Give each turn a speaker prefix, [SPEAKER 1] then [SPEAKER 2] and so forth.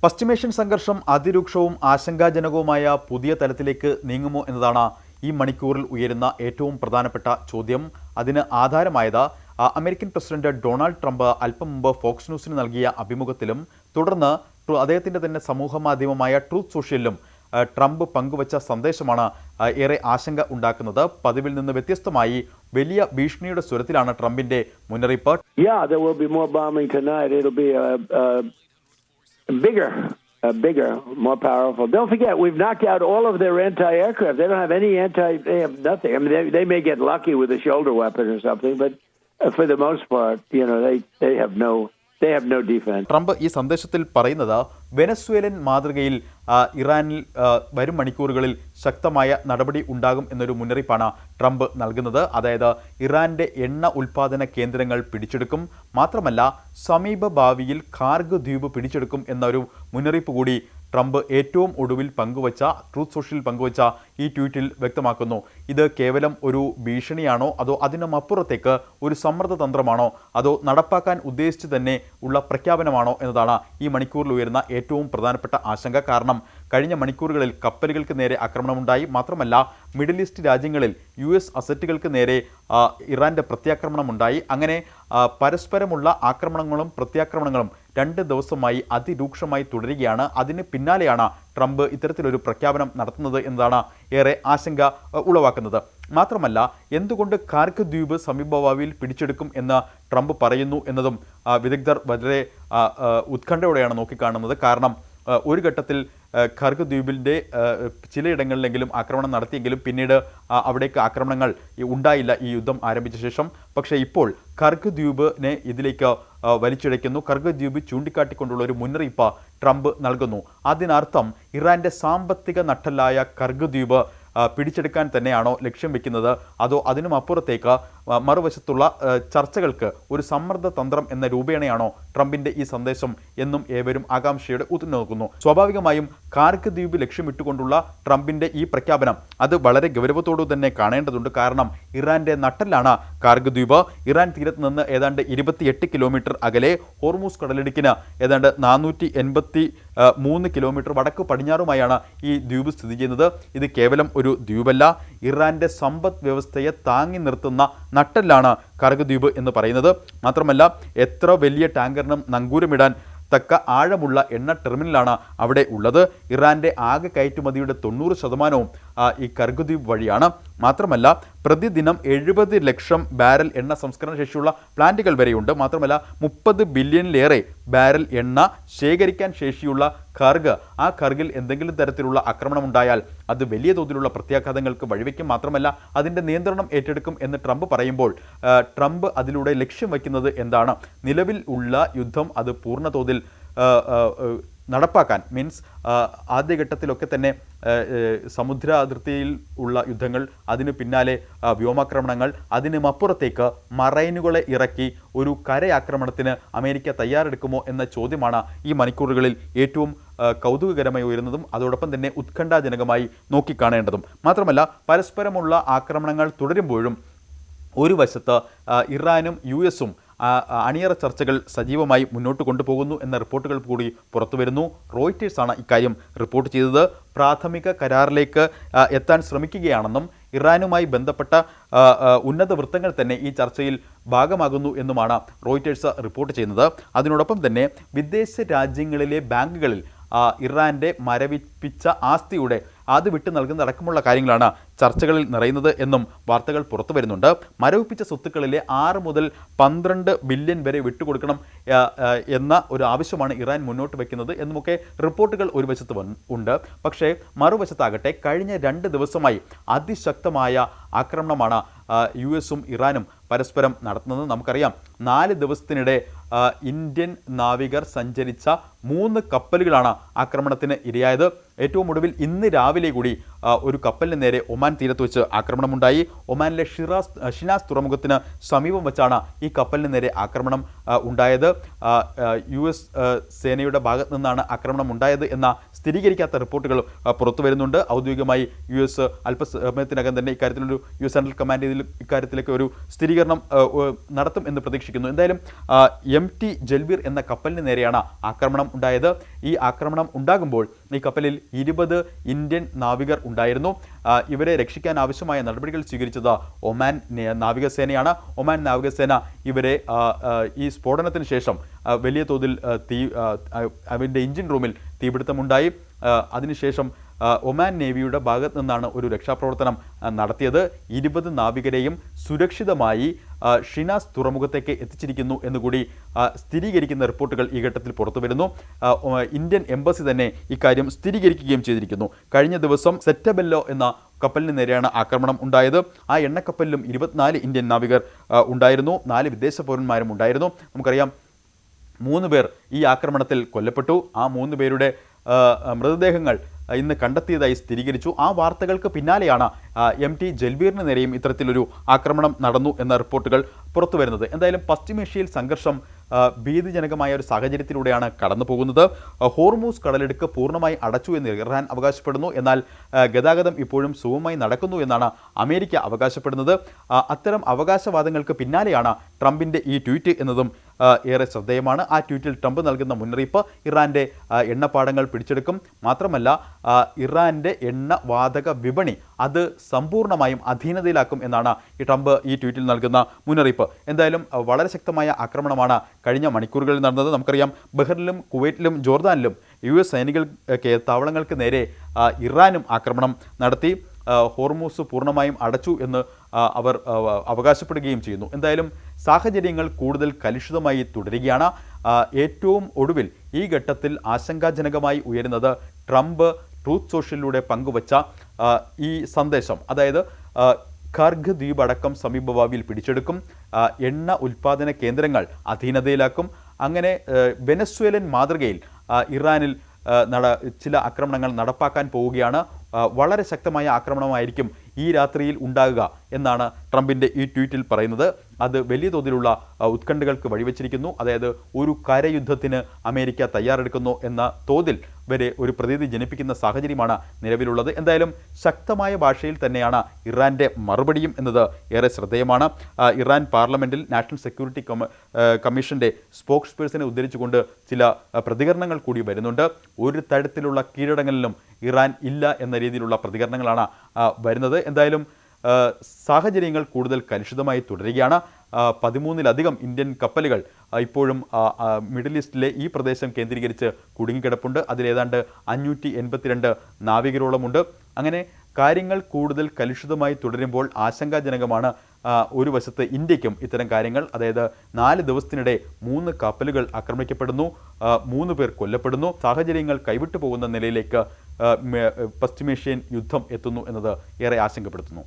[SPEAKER 1] പശ്ചിമേഷ്യൻ സംഘർഷം അതിരൂക്ഷവും ആശങ്കാജനകവുമായ പുതിയ തലത്തിലേക്ക് നീങ്ങുമോ എന്നതാണ് ഈ മണിക്കൂറിൽ ഉയരുന്ന ഏറ്റവും പ്രധാനപ്പെട്ട ചോദ്യം. അതിന് ആധാരമായത് അമേരിക്കൻ പ്രസിഡന്റ് ഡൊണാൾഡ് ട്രംപ് അല്പം മുമ്പ് ഫോക്സ് ന്യൂസിന് നൽകിയ അഭിമുഖത്തിലും തുടർന്ന് അദ്ദേഹത്തിൻ്റെ തന്നെ സമൂഹമാധ്യമമായ ട്രൂത്ത് സോഷ്യലിലും ട്രംപ് പങ്കുവച്ച സന്ദേശമാണ് ഏറെ ആശങ്ക ഉണ്ടാക്കുന്നത്. പതിവിൽ നിന്ന് വ്യത്യസ്തമായി വലിയ ഭീഷണിയുടെ സ്വരത്തിലാണ് ട്രംപിന്റെ മുന്നറിയിപ്പ്.
[SPEAKER 2] Bigger, more powerful. Don't forget, we've knocked out all of their anti-aircraft. They don't have any they have nothing. I mean, they may get lucky with a shoulder weapon or something, but for the most part, they have no defense.
[SPEAKER 1] Trump ഈ സന്ദേശത്തിൽ പറയുന്നത് Venezuelan മാതൃകയിൽ ഇറാനിൽ വരും മണിക്കൂറുകളിൽ ശക്തമായ നടപടി ഉണ്ടാകും എന്നൊരു മുന്നറിയിപ്പാണ് ട്രംപ് നൽകുന്നത്. അതായത് ഇറാന്റെ എണ്ണ ഉൽപ്പാദന കേന്ദ്രങ്ങൾ പിടിച്ചെടുക്കും, മാത്രമല്ല സമീപ ഭാവിയിൽ ഖാർഗ് ദ്വീപ് പിടിച്ചെടുക്കും എന്നൊരു മുന്നറിയിപ്പ് കൂടി ട്രംപ് ഏറ്റവും ഒടുവിൽ പങ്കുവച്ച ട്രൂത്ത് സോഷ്യലിൽ പങ്കുവച്ച ഈ ട്വീറ്റിൽ വ്യക്തമാക്കുന്നു. ഇത് കേവലം ഒരു ഭീഷണിയാണോ, അതോ അതിനും അപ്പുറത്തേക്ക് ഒരു സമ്മർദ്ദ തന്ത്രമാണോ, അതോ നടപ്പാക്കാൻ ഉദ്ദേശിച്ച് തന്നെ ഉള്ള പ്രഖ്യാപനമാണോ എന്നതാണ് ഈ മണിക്കൂറിൽ ഉയരുന്ന ഏറ്റവും പ്രധാനപ്പെട്ട ആശങ്ക. കാരണം കഴിഞ്ഞ മണിക്കൂറുകളിൽ കപ്പലുകൾക്ക് നേരെ ആക്രമണമുണ്ടായി, മാത്രമല്ല മിഡിൽ ഈസ്റ്റ് രാജ്യങ്ങളിൽ US അസറ്റുകൾക്ക് നേരെ ഇറാന്റെ പ്രത്യാക്രമണമുണ്ടായി. അങ്ങനെ പരസ്പരമുള്ള ആക്രമണങ്ങളും പ്രത്യാക്രമണങ്ങളും 2 ദിവസമായി അതിരൂക്ഷമായി തുടരുകയാണ്. അതിന് പിന്നാലെയാണ് ട്രംപ് ഇത്തരത്തിലൊരു പ്രഖ്യാപനം നടത്തുന്നത് എന്നതാണ് ഏറെ ആശങ്ക ഉളവാക്കുന്നത്. മാത്രമല്ല, എന്തുകൊണ്ട് ഖാർഗ് ദ്വീപ് സമീപഭാവിയിൽ പിടിച്ചെടുക്കും എന്ന് ട്രംപ് പറയുന്നു എന്നതും വിദഗ്ധർ വളരെ ഉത്കണ്ഠയോടെയാണ് നോക്കിക്കാണുന്നത്. കാരണം ഒരു ഘട്ടത്തിൽ ഖാർഗ് ദ്വീപിൻ്റെ ചിലയിടങ്ങളിലെങ്കിലും ആക്രമണം നടത്തിയെങ്കിലും പിന്നീട് അവിടേക്ക് ആക്രമണങ്ങൾ ഉണ്ടായില്ല ഈ യുദ്ധം ആരംഭിച്ച ശേഷം. പക്ഷേ ഇപ്പോൾ ഖാർഗ് ദ്വീപിനെ ഇതിലേക്ക് വലിച്ചിഴയ്ക്കുന്നു. ഖാർഗ് ദ്വീപ് ചൂണ്ടിക്കാട്ടിക്കൊണ്ടുള്ള ഒരു മുന്നറിയിപ്പ് ട്രംപ് നൽകുന്നു. അതിനർത്ഥം ഇറാന്റെ സാമ്പത്തിക നട്ടെല്ലായ ഖാർഗ് ദ്വീപ് പിടിച്ചെടുക്കാൻ തന്നെയാണോ ലക്ഷ്യം വെക്കുന്നത്, അതോ അതിനും അപ്പുറത്തേക്ക് മറുവശത്തുള്ള ചർച്ചകൾക്ക് ഒരു സമ്മർദ്ദ തന്ത്രം എന്ന രൂപേണയാണോ ട്രംപിന്റെ ഈ സന്ദേശം എന്നും ഏവരും ആകാംക്ഷയോടെ ഉറ്റുനോക്കുന്നു. സ്വാഭാവികമായും ഖാർഗ് ദ്വീപ് ലക്ഷ്യമിട്ടുകൊണ്ടുള്ള ട്രംപിന്റെ ഈ പ്രഖ്യാപനം അത് വളരെ ഗൗരവത്തോടു തന്നെ കാണേണ്ടതുണ്ട്. കാരണം ഇറാന്റെ നട്ടെല്ലാണ് ഖാർഗ് ദ്വീപ്. ഇറാൻ തീരത്ത് നിന്ന് ഏതാണ്ട് 28 കിലോമീറ്റർ അകലെ ഹോർമൂസ് കടലിടുക്കിന് ഏതാണ്ട് 483 കിലോമീറ്റർ വടക്ക് പടിഞ്ഞാറുമായാണ് ഈ ദ്വീപ് സ്ഥിതി ചെയ്യുന്നത്. ഇത് കേവലം ഒരു ദ്വീപല്ല, ഇറാന്റെ സമ്പദ് വ്യവസ്ഥയെ താങ്ങി നിർത്തുന്ന നട്ടെല്ലാണ് ഖാർഗ് ദ്വീപ് എന്ന് പറയുന്നത്. മാത്രമല്ല, എത്ര വലിയ ടാങ്കറിനും നങ്കൂരമിടാൻ തക്ക ആഴമുള്ള എണ്ണ ടെർമിനലാണ് അവിടെ ഉള്ളത്. ഇറാന്റെ ആകെ കയറ്റുമതിയുടെ 90% ഈ ഖാർഗ് ദ്വീപ് വഴിയാണ്. മാത്രമല്ല, പ്രതിദിനം 70 ലക്ഷം ബാരൽ എണ്ണ സംസ്കരണ ശേഷിയുള്ള പ്ലാന്റുകൾ വരെയുണ്ട്. മാത്രമല്ല, 30 ബില്യണിലേറെ ബാരൽ എണ്ണ ശേഖരിക്കാൻ ശേഷിയുള്ള ആ ഖാർഗിൽ എന്തെങ്കിലും തരത്തിലുള്ള ആക്രമണം ഉണ്ടായാൽ അത് വലിയ തോതിലുള്ള പ്രത്യാഘാതങ്ങൾക്ക് വഴിവെക്കും. മാത്രമല്ല, അതിൻ്റെ നിയന്ത്രണം ഏറ്റെടുക്കും എന്ന് ട്രംപ് പറയുമ്പോൾ ട്രംപ് അതിലൂടെ ലക്ഷ്യം വയ്ക്കുന്നത് എന്താണ്? നിലവിൽ ഉള്ള യുദ്ധം അത് പൂർണ്ണ തോതിൽ നടപ്പാക്കാൻ, മീൻസ് ആദ്യഘട്ടത്തിലൊക്കെ തന്നെ സമുദ്ര അതിർത്തിയിൽ ഉള്ള യുദ്ധങ്ങൾ, അതിനു പിന്നാലെ വ്യോമാക്രമണങ്ങൾ, അതിനുമപ്പുറത്തേക്ക് മറൈനുകളെ ഇറക്കി ഒരു കരയാക്രമണത്തിന് അമേരിക്ക തയ്യാറെടുക്കുമോ എന്ന ചോദ്യമാണ് ഈ മണിക്കൂറുകളിൽ ഏറ്റവും കൗതുകകരമായി ഉയരുന്നതും അതോടൊപ്പം തന്നെ ഉത്കണ്ഠാജനകമായി നോക്കിക്കാണേണ്ടതും. മാത്രമല്ല, പരസ്പരമുള്ള ആക്രമണങ്ങൾ തുടരുമ്പോഴും ഒരു വശത്ത് ഇറാനും US-ഉം അണിയറ ചർച്ചകൾ സജീവമായി മുന്നോട്ട് കൊണ്ടുപോകുന്നു എന്ന റിപ്പോർട്ടുകൾ കൂടി പുറത്തു വരുന്നു. റോയിറ്റേഴ്സാണ് ഇക്കാര്യം റിപ്പോർട്ട് ചെയ്തത്. പ്രാഥമിക കരാറിലേക്ക് എത്താൻ ശ്രമിക്കുകയാണെന്നും ഇറാനുമായി ബന്ധപ്പെട്ട ഉന്നത വൃത്തങ്ങൾ തന്നെ ഈ ചർച്ചയിൽ ഭാഗമാകുന്നു എന്നുമാണ് റോയിറ്റേഴ്സ് റിപ്പോർട്ട് ചെയ്യുന്നത്. അതിനോടൊപ്പം തന്നെ വിദേശ രാജ്യങ്ങളിലെ ബാങ്കുകളിൽ ഇറാന്റെ മരവിപ്പിച്ച ആസ്തിയുടെ അത് വിട്ടു നൽകുന്നതടക്കമുള്ള കാര്യങ്ങളാണ് ചർച്ചകളിൽ നിറയുന്നത് എന്നും വാർത്തകൾ പുറത്തു വരുന്നുണ്ട്. മരവിപ്പിച്ച സ്വത്തുക്കളിലെ 6 മുതൽ 12 ബില്യൺ വരെ വിട്ടുകൊടുക്കണം എന്ന ഒരു ആവശ്യമാണ് ഇറാൻ മുന്നോട്ട് വയ്ക്കുന്നത് എന്നുമൊക്കെ റിപ്പോർട്ടുകൾ ഒരു വശത്ത് ഉണ്ട്. പക്ഷേ മറുവശത്താകട്ടെ കഴിഞ്ഞ 2 ദിവസമായി അതിശക്തമായ ആക്രമണമാണ് US-ഉം ഇറാനും പരസ്പരം നടത്തുന്നത്. നമുക്കറിയാം, 4 ദിവസത്തിനിടെ ഇന്ത്യൻ നാവികർ സഞ്ചരിച്ച 3 കപ്പലുകളാണ് ആക്രമണത്തിന് ഇരയായത്. ഏറ്റവും ഒടുവിൽ ഇന്ന് രാവിലെ കൂടി ഒരു കപ്പലിന് നേരെ ഒമാൻ തീരത്ത് വെച്ച് ആക്രമണമുണ്ടായി. ഒമാനിലെ ഷിനാസ് തുറമുഖത്തിന് സമീപം വെച്ചാണ് ഈ കപ്പലിന് നേരെ ആക്രമണം ഉണ്ടായത്. US സേനയുടെ ഭാഗത്തു നിന്നാണ് ആക്രമണം ഉണ്ടായത് എന്ന സ്ഥിരീകരിക്കാത്ത റിപ്പോർട്ടുകൾ പുറത്തു വരുന്നുണ്ട്. ഔദ്യോഗികമായി US അല്പസമയത്തിനകം തന്നെ ഇക്കാര്യത്തിലൊരു US സെൻട്രൽ കമാൻഡ് ഇക്കാര്യത്തിലേക്ക് ഒരു സ്ഥിരീകരണം നടത്തും എന്ന് പ്രതീക്ഷിക്കുന്നു. എന്തായാലും MT ജൽബീർ എന്ന കപ്പലിന് നേരെയാണ് ആക്രമണം ഉണ്ടായത്. ഈ ആക്രമണം ഉണ്ടാകുമ്പോൾ ഈ കപ്പലിൽ 20 ഇന്ത്യൻ നാവികർ ഉണ്ടായിരുന്നു. ഇവരെ രക്ഷിക്കാൻ ആവശ്യമായ നടപടികൾ സ്വീകരിച്ചത് ഒമാൻ നാവികസേനയാണ്. ഒമാൻ നാവികസേന ഇവരെ ഈ സ്ഫോടനത്തിന് ശേഷം വലിയ തോതിൽ അവൻ്റെ എഞ്ചിൻ റൂമിൽ തീപിടുത്തമുണ്ടായി. അതിനുശേഷം ഒമാൻ നേവിയുടെ ഭാഗത്തു നിന്നാണ് ഒരു രക്ഷാപ്രവർത്തനം നടത്തിയത്. 20 നാവികരെയും സുരക്ഷിതമായി ഷിനാസ് തുറമുഖത്തേക്ക് എത്തിച്ചിരിക്കുന്നു എന്നുകൂടി സ്ഥിരീകരിക്കുന്ന റിപ്പോർട്ടുകൾ ഈ ഘട്ടത്തിൽ പുറത്തു വരുന്നു. ഇന്ത്യൻ എംബസി തന്നെ ഇക്കാര്യം സ്ഥിരീകരിക്കുകയും ചെയ്തിരിക്കുന്നു. കഴിഞ്ഞ ദിവസം സെറ്റബെല്ലോ എന്ന കപ്പലിന് നേരെയാണ് ആക്രമണം ഉണ്ടായത്. ആ എണ്ണക്കപ്പലിലും 24 ഇന്ത്യൻ നാവികർ ഉണ്ടായിരുന്നു. 4 വിദേശ പൗരന്മാരും ഉണ്ടായിരുന്നു. നമുക്കറിയാം 3 പേർ ഈ ആക്രമണത്തിൽ കൊല്ലപ്പെട്ടു. ആ 3 പേരുടെ മൃതദേഹങ്ങൾ ഇന്ന് കണ്ടെത്തിയതായി സ്ഥിരീകരിച്ചു. ആ വാർത്തകൾക്ക് പിന്നാലെയാണ് MT ജൽബീറിന് നേരെയും ഇത്തരത്തിലൊരു ആക്രമണം നടന്നു എന്ന റിപ്പോർട്ടുകൾ പുറത്തു വരുന്നത്. എന്തായാലും പശ്ചിമേഷ്യയിൽ സംഘർഷം ഭീതിജനകമായ ഒരു സാഹചര്യത്തിലൂടെയാണ് കടന്നു പോകുന്നത്. ഹോർമൂസ് കടലിടുക്ക് പൂർണ്ണമായി അടച്ചു എന്ന് ഇറാൻ അവകാശപ്പെടുന്നു. എന്നാൽ ഗതാഗതം ഇപ്പോഴും സുഗമമായി നടക്കുന്നു എന്നാണ് അമേരിക്ക അവകാശപ്പെടുന്നത്. അത്തരം അവകാശവാദങ്ങൾക്ക് പിന്നാലെയാണ് ട്രംപിൻ്റെ ഈ ട്വീറ്റ് എന്നതും ഏറെ ശ്രദ്ധേയമാണ്. ആ ട്വീറ്റിൽ ട്രംപ് നൽകുന്ന മുന്നറിയിപ്പ് ഇറാൻ്റെ എണ്ണപ്പാടങ്ങൾ പിടിച്ചെടുക്കും, മാത്രമല്ല ഇറാൻ്റെ എണ്ണവാതക വിപണി അത് സമ്പൂർണ്ണമായും അധീനതയിലാക്കും എന്നാണ് ഈ ട്രംപ് ഈ ട്വീറ്റിൽ നൽകുന്ന മുന്നറിയിപ്പ്. എന്തായാലും വളരെ ശക്തമായ ആക്രമണമാണ് കഴിഞ്ഞ മണിക്കൂറുകളിൽ നടന്നത്. നമുക്കറിയാം ബഹ്റിനിലും കുവൈറ്റിലും ജോർദാനിലും US സൈനിക താവളങ്ങൾക്ക് നേരെ ഇറാനും ആക്രമണം നടത്തി. ഹോർമൂസ് പൂർണ്ണമായും അടച്ചു എന്ന് അവർ അവകാശപ്പെടുകയും ചെയ്യുന്നു. എന്തായാലും സാഹചര്യങ്ങൾ കൂടുതൽ കലുഷിതമായി തുടരുകയാണ്. ഏറ്റവും ഒടുവിൽ ഈ ഘട്ടത്തിൽ ആശങ്കാജനകമായി ഉയരുന്നത് ട്രംപ് ട്രൂത്ത് സോഷ്യലിലൂടെ പങ്കുവച്ച ഈ സന്ദേശം, അതായത് കർഗ് ദ്വീപ് അടക്കം സമീപ ഭാവിയിൽ പിടിച്ചെടുക്കും, എണ്ണ ഉൽപ്പാദന കേന്ദ്രങ്ങൾ അധീനതയിലാക്കും, അങ്ങനെ വെനസ്വേലൻ മാതൃകയിൽ ഇറാനിൽ ചില ആക്രമണങ്ങൾ നടപ്പാക്കാൻ പോവുകയാണ്, വളരെ ശക്തമായ ആക്രമണമായിരിക്കും ഈ രാത്രിയിൽ ഉണ്ടാകുക എന്നാണ് ട്രംപിൻ്റെ ഈ ട്വീറ്റിൽ പറയുന്നത്. അത് വലിയ തോതിലുള്ള ഉത്കണ്ഠകൾക്ക് വഴിവെച്ചിരിക്കുന്നു. അതായത് ഒരു കരയുദ്ധത്തിന് അമേരിക്ക തയ്യാറെടുക്കുന്നു എന്ന തോതിൽ വരെ ഒരു പ്രതീതി ജനിപ്പിക്കുന്ന സാഹചര്യമാണ് നിലവിലുള്ളത്. എന്തായാലും ശക്തമായ ഭാഷയിൽ തന്നെയാണ് ഇറാൻ്റെ മറുപടിയും എന്നത് ഏറെ ശ്രദ്ധേയമാണ്. ഇറാൻ പാർലമെൻറ്റിൽ നാഷണൽ സെക്യൂരിറ്റി കമ്മീഷൻ്റെ സ്പോക്സ് പേഴ്സണെ ഉദ്ധരിച്ചുകൊണ്ട് ചില പ്രതികരണങ്ങൾ കൂടി വരുന്നുണ്ട്. ഒരു തരത്തിലുള്ള കീഴടങ്ങലിലും ഇറാൻ ഇല്ല എന്ന രീതിയിലുള്ള പ്രതികരണങ്ങളാണ് വരുന്നത്. എന്തായാലും സാഹചര്യങ്ങൾ കൂടുതൽ കലുഷിതമായി തുടരുകയാണ്. 13-ലധികം ഇന്ത്യൻ കപ്പലുകൾ ഇപ്പോഴും മിഡിൽ ഈസ്റ്റിലെ ഈ പ്രദേശം കേന്ദ്രീകരിച്ച് കുടുങ്ങിക്കിടപ്പുണ്ട്. അതിലേതാണ്ട് 582 നാവികരോളമുണ്ട്. അങ്ങനെ കാര്യങ്ങൾ കൂടുതൽ കലുഷിതമായി തുടരുമ്പോൾ ആശങ്കാജനകമാണ് ഒരു വശത്ത് ഇന്ത്യക്കും ഇത്തരം കാര്യങ്ങൾ. അതായത് 4 ദിവസത്തിനിടെ 3 കപ്പലുകൾ ആക്രമിക്കപ്പെടുന്നു, 3 പേർ കൊല്ലപ്പെടുന്നു. സാഹചര്യങ്ങൾ കൈവിട്ടു പോകുന്ന നിലയിലേക്ക് പശ്ചിമേഷ്യൻ യുദ്ധം എത്തുന്നു എന്നത് ഏറെ ആശങ്കപ്പെടുത്തുന്നു.